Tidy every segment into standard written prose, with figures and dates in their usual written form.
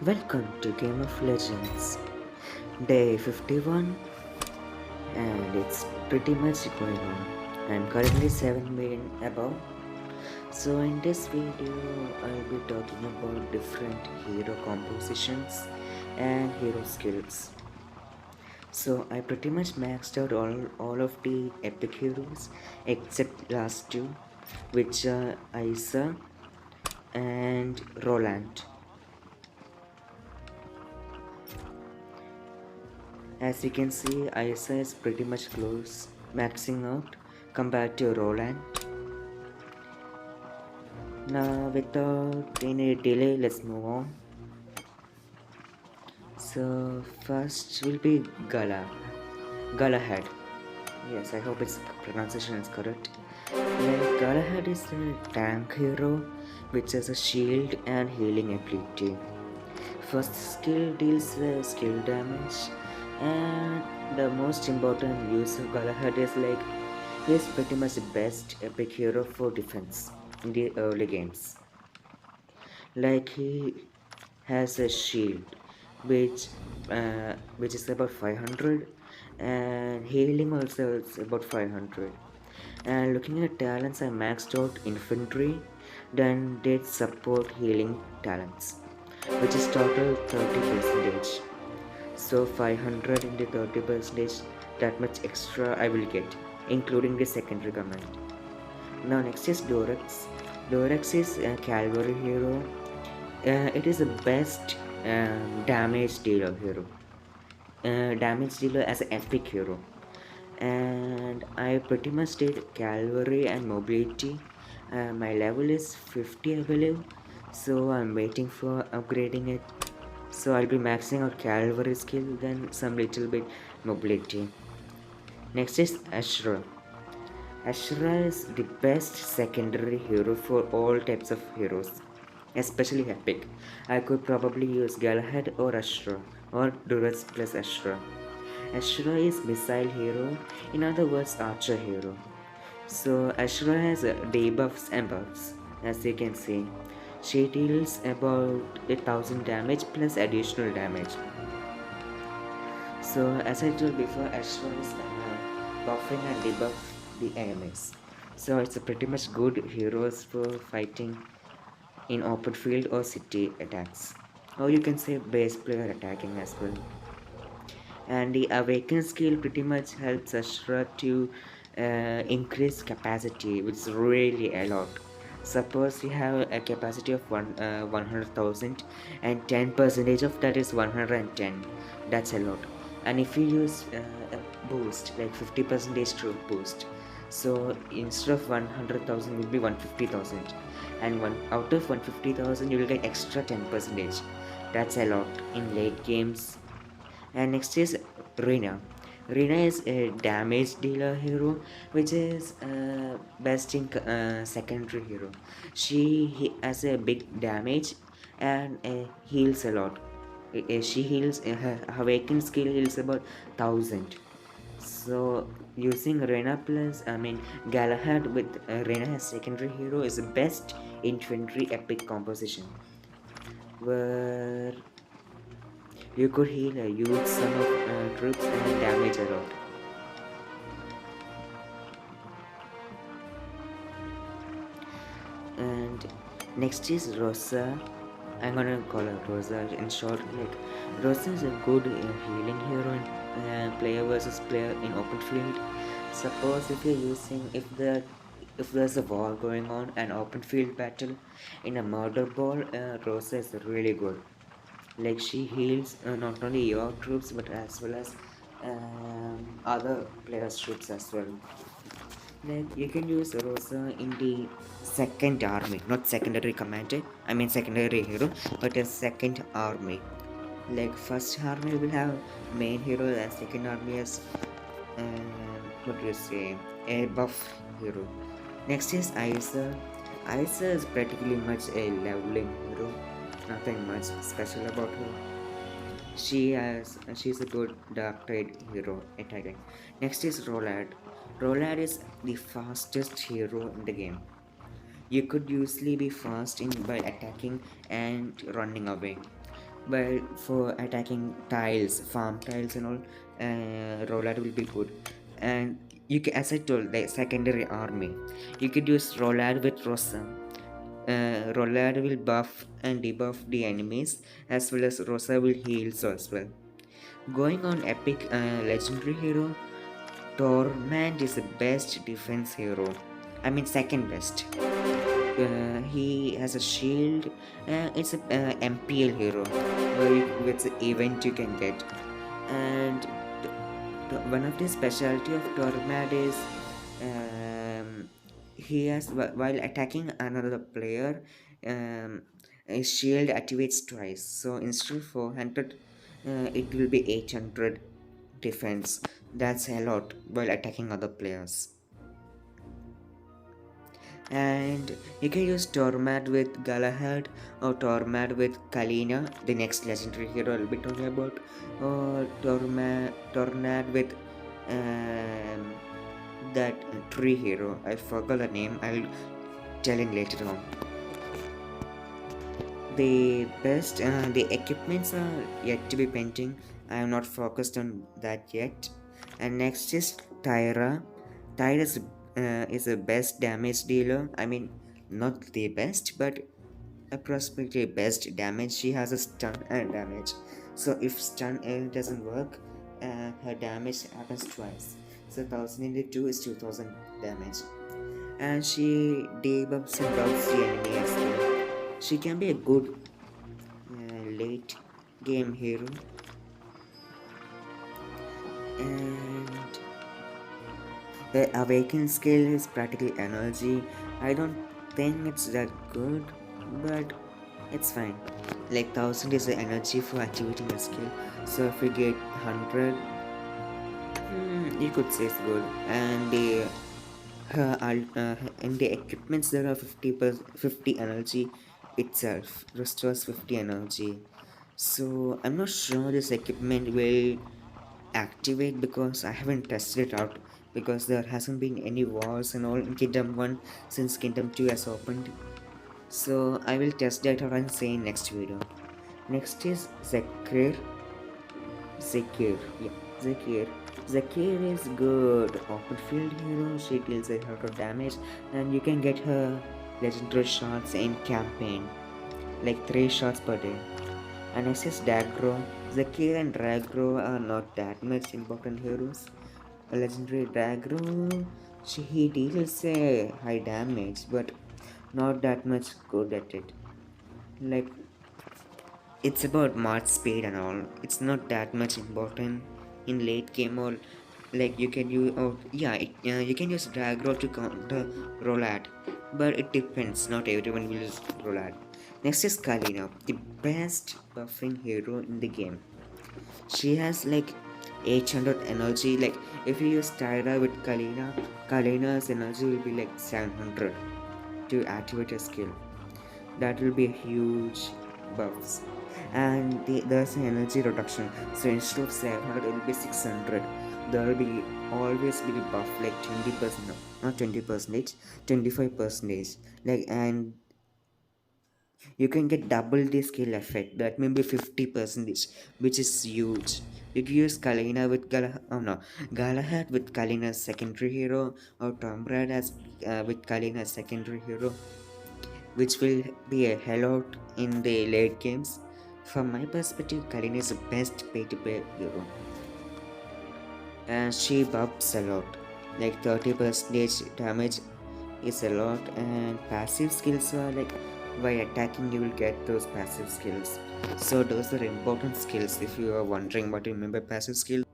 Welcome to Game of Legends, day 51, and it's pretty much going on. I'm currently 7 million above. So, in this video, I'll be talking about different hero compositions and hero skills. So, I pretty much maxed out all of the epic heroes except last two, which are Isa and Roland. As you can see, Isa is pretty much close, maxing out compared to Roland. Now, without any delay, let's move on. So, first will be Galahad. Yes, I hope its pronunciation is correct. Galahad is a tank hero which has a shield and healing ability. First skill deals skill damage, and the most important use of Galahad is he's pretty much the best epic hero for defense in the early games. Like he has a shield which is about 500, and healing also is about 500. And looking at talents, I maxed out infantry, then did support healing talents, which is total 30%. So 500 into 30%, that much extra I will get, including the secondary command. Now next is Dorax. Dorax is a cavalry hero. It is the best damage dealer hero. Damage dealer as an epic hero. And I pretty much did cavalry and mobility. My level is 50, I believe. So I'm waiting for upgrading it. So I'll be maxing out cavalry skill, then some little bit mobility. Next is Ashura. Ashura is the best secondary hero for all types of heroes, especially epic. I could probably use Galahad or Ashura, or Dorax plus Ashura. Ashura is missile hero, in other words archer hero. So Ashura has debuffs and buffs, as you can see. She deals about 1000 damage plus additional damage. So as I told before, Ashura is buffing and debuff the enemies. So it's a pretty much good heroes for fighting in open field or city attacks. Or you can say base player attacking as well. And the awaken skill pretty much helps Ashura to increase capacity, which is really a lot. Suppose you have a capacity of 100,000 and 10% of that is 110. That's a lot. And if you use a boost like 50% troop boost, so instead of 100,000 will be 150,000, and out of 150,000 you will get extra 10%. That's a lot in late games. And next is Rina. Rina is a damage dealer hero, which is best in secondary hero. She has a big damage and heals a lot. She heals, her awakened skill heals about 1000. So using Galahad with Rina as secondary hero is the best infantry epic composition, where you could heal a huge sum of troops and damage a lot. And next is Rosa. I'm gonna call her Rosa in short. Rosa is a good healing hero in player versus player in open field. Suppose if you're using if there's a war going on, an open field battle in a murder ball, Rosa is really good. Like she heals not only your troops but as well as other players' troops as well. Like you can use Rosa in the second army, not secondary commander. I mean secondary hero, but a second army. Like first army will have main hero, and second army has what do you say, a buff hero. Next is Isa. Isa is practically much a leveling hero. Nothing much special about her. She's a good dark trade hero attacking. Next is Roland. Roland is the fastest hero in the game. You could usually be fast in by attacking and running away. but for attacking tiles, farm tiles and all, Rolad will be good. And you can, as I told, the secondary army, you could use Rolad with Rosa. Rolad will buff and debuff the enemies, as well as Rosa will heal as well. Going on epic legendary hero, Torment is the best defense hero. I mean, second best. He has a shield. It's a MPL hero, where it's an event you can get. And one of the specialty of Torment is he has while attacking another player, um, his shield activates twice. So instead of 400, it will be 800 defense. That's a lot while attacking other players. And you can use Tormad with Galahad or Tormad with Kalina, the next legendary hero I'll be talking about, or Tornad with um, that tree hero. I forgot the name, I'll tell him later on. The equipments are yet to be painting. I am not focused on that yet. And next is Tyra. Tyra is the best damage dealer. I mean, not the best, but approximately best damage. She has a stun and damage. So if stun doesn't work, her damage happens twice. So 1000 into 2 is 2000 damage. And she debuffs and buffs the enemy as well. She can be a good late game hero. And the awaken skill is practically energy. I don't think it's that good, but it's fine. Like 1000 is the energy for activating a skill, so if we get 100, you could say it's good. And in the equipments there are 50 energy itself, restores 50 energy. So I'm not sure this equipment will activate because I haven't tested it out, because there hasn't been any wars and all in Kingdom 1 since Kingdom 2 has opened. So I will test that out and say in next video. Next is Zagar. Zagar. Yeah, Zagar. Zagar is good. Open field hero. She deals a lot of damage, and you can get her legendary shots in campaign, like 3 shots per day. And next is Dagger. Zagar and Dagger are not that much important heroes. A legendary Dagger, he deals a high damage, but not that much good at it. Like, it's about march speed and all. It's not that much important in late game, or like you can use, oh yeah, you can use Dagger to counter Rolad, but it depends. Not everyone will use Rolad. Next is Kalina, the best buffing hero in the game. She has like 800 energy. Like if you use Tyra with Kalina, Kalina's energy will be like 700 to activate a skill. That will be a huge buffs. And there's an energy reduction. So instead of 700, it will be 600. There will be always be buff like 20%, no, not 20%, 25%. Like, and you can get double the skill effect. That may be 50%, which is huge. You can use Kalina with Galahad with Kalina's secondary hero, or Tomb Raider as with Kalina's secondary hero, which will be a hellout in the late games. From my perspective, Kalina is the best pay-to-play hero, and she buffs a lot. Like 30% damage is a lot, and passive skills are like by attacking you will get those passive skills. So those are important skills if you are wondering what to remember passive skills.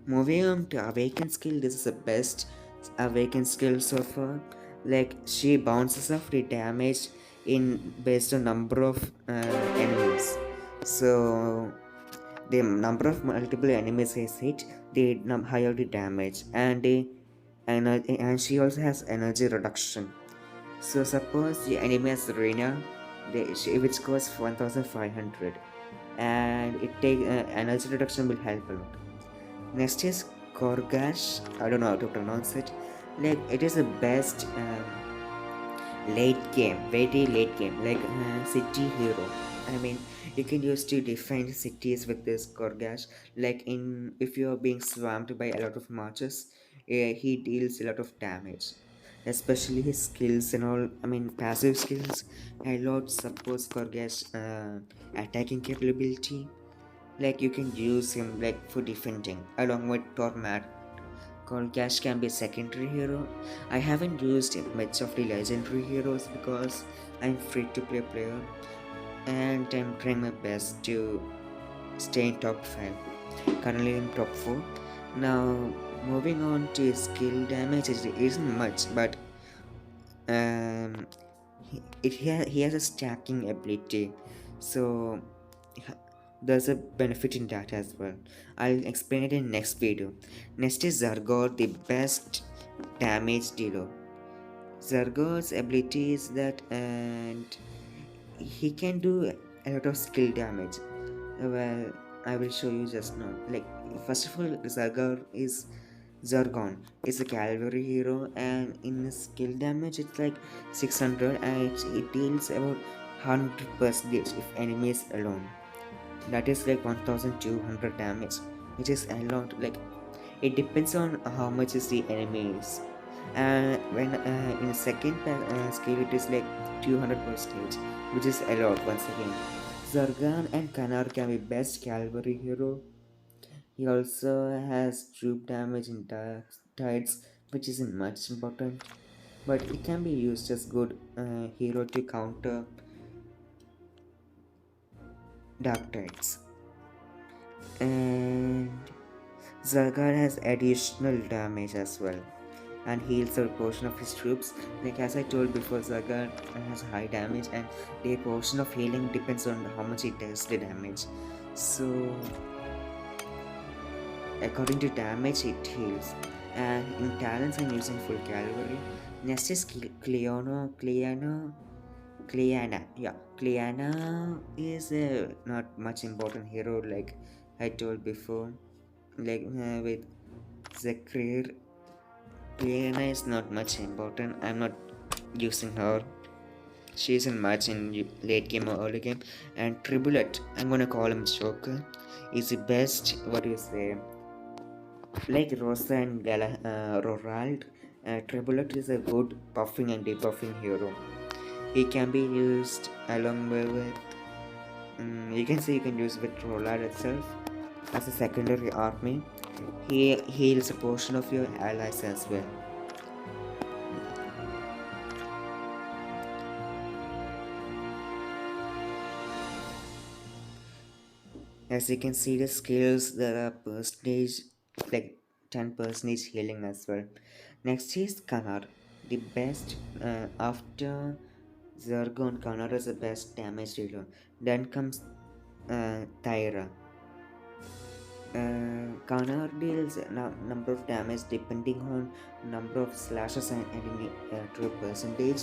Moving on to awaken skill, this is the best awaken skill so far. Like she bounces off the damage in based on number of enemies. So the number of multiple enemies is hit, the higher the damage, and and she also has energy reduction. So suppose the enemy has Rina, which costs 1500, and it take energy reduction will help a lot. Next is Korgash. I don't know how to pronounce it. Like it is the best late game, very late game, like city hero. I mean, you can use to defend cities with this Korgash. Like in if you are being swamped by a lot of marches, he deals a lot of damage. Especially his skills and all. I mean, passive skills. A lot supports Korgash attacking capability. Like you can use him like for defending along with Tormat. Cash can be a secondary hero. I haven't used much of the legendary heroes because I'm free to play player and I'm trying my best to stay in top 5. Currently in top 4. Now moving on to skill damage, it isn't much, but um, he has a stacking ability, so there's a benefit in that as well. I'll explain it in next video. Next is Zargor, the best damage dealer. Zargor's ability is that, and he can do a lot of skill damage. Well, I will show you just now. Like first of all, Zagar is Zergon is a cavalry hero, and in his skill damage it's like 600, and it deals about 100% if enemy is alone. That is like 1200 damage, which is a lot. Like it depends on how much is the enemies. And when in the second skill it is like 200%, which is a lot once again. Zargan and Knar can be best cavalry hero. He also has troop damage in tides, which isn't much important, but it can be used as good hero to counter dark tides. And Zagar has additional damage as well and heals a portion of his troops. Like as I told before, Zagar has high damage and the portion of healing depends on how much it does the damage. So according to damage it heals. And in talents I'm using full cavalry. Next is Cleana. Yeah, Cleana is not much important hero like I told before. Like with Zagar, Cleana is not much important. I'm not using her. She isn't much in late game or early game. And Tribulate, I'm gonna call him Joker, is the best. What do you say? Like Rosa and Rorald, Tribulate is a good buffing and debuffing hero. He can be used along with. You can say you can use with Rorald itself as a secondary army. He heals a portion of your allies as well. As you can see the skills, there are percentage like 10% healing as well. Next is Knar, the best after Zergon. Knar is the best damage dealer. Then comes Tyra. Knar deals number of damage depending on number of slashes and enemy to a percentage.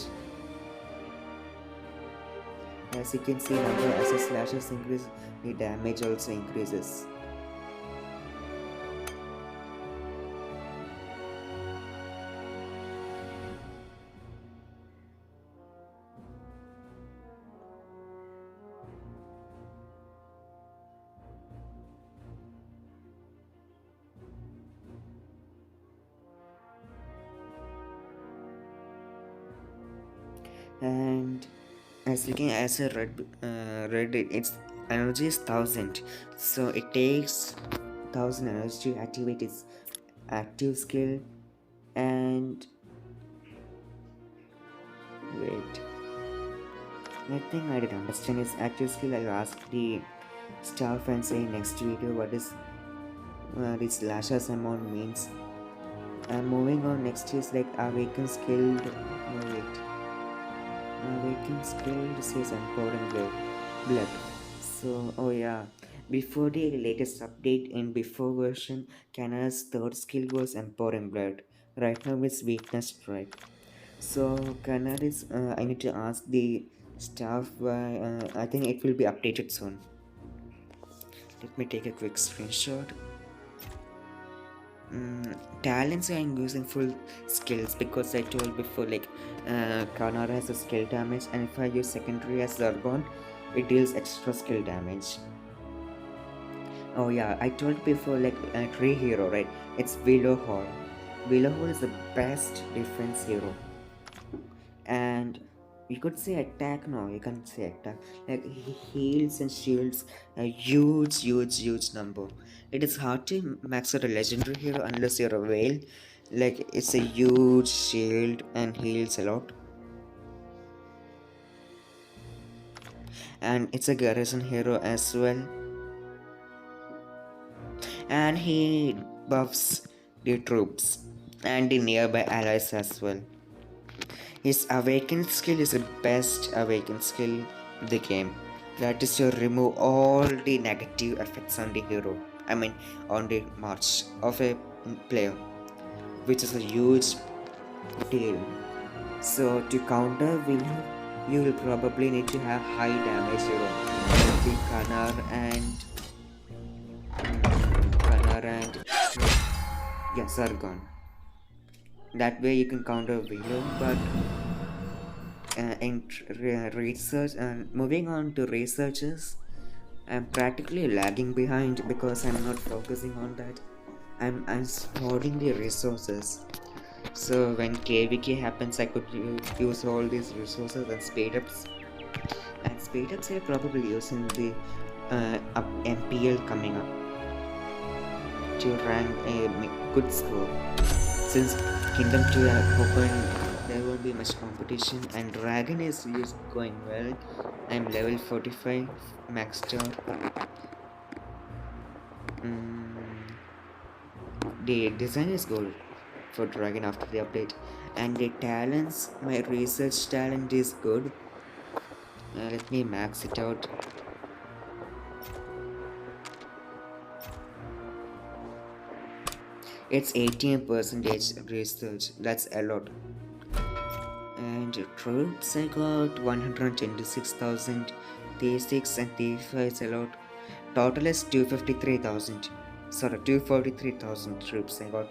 As you can see, number as the slashes increase, the damage also increases. And as looking as a red, its energy is 1000, so it takes 1000 energy to activate its active skill. And wait, I think I didn't understand its active skill. I'll ask the staff and say next video what is this lashes amount means. And moving on, next is like awaken skilled. No, wait. Awaken skilled says empowering blood. So, oh yeah, before the latest update in before version, Kanara's third skill was empowering blood. Right now it's weakness strike. So Kanar is. I need to ask the staff why. I think it will be updated soon. Let me take a quick screenshot. Talents I'm using full skills because I told before like Knar has a skill damage, and if I use secondary as Zargon, it deals extra skill damage. Oh yeah, I told before like tree hero, right? It's Willow. Willow is the best defense hero, and you could say attack. No, you can't say attack. Like he heals and shields a huge number. It is hard to max out a legendary hero unless you're a whale. Like it's a huge shield and heals a lot, and it's a garrison hero as well, and he buffs the troops and the nearby allies as well. His awakened skill is the best awakened skill in the game. That is to remove all the negative effects on the hero. I mean, on the march of a player, which is a huge deal. So to counter Willow, you will probably need to have high damage hero. Maybe Knar and yeah, Sargon. That way you can counter Willow, but research and moving on to researches, I'm practically lagging behind because I'm not focusing on that. I'm hoarding the resources, so when kvk happens I could use all these resources and speed ups I probably use in the mpl coming up to rank a good score. Since Kingdom 2 have opened, there won't be much competition, and Dragon is going well. I'm level 45, maxed out. Mm, the design is good for Dragon after the update, and the talents, my research talent is good. Let me max it out. It's 18% research, that's a lot. And troops I got 126,000, T6 and T5 is a lot. Total is 253,000. Sorry, 243,000 troops I got.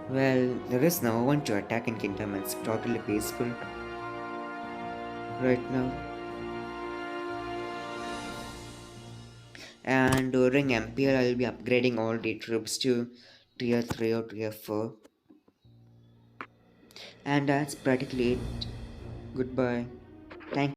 Well, there is no one to attack in Kingdom, it's totally peaceful right now. And during MPL, I'll be upgrading all the troops to tier 3 or tier 4. And that's practically it. Goodbye. Thank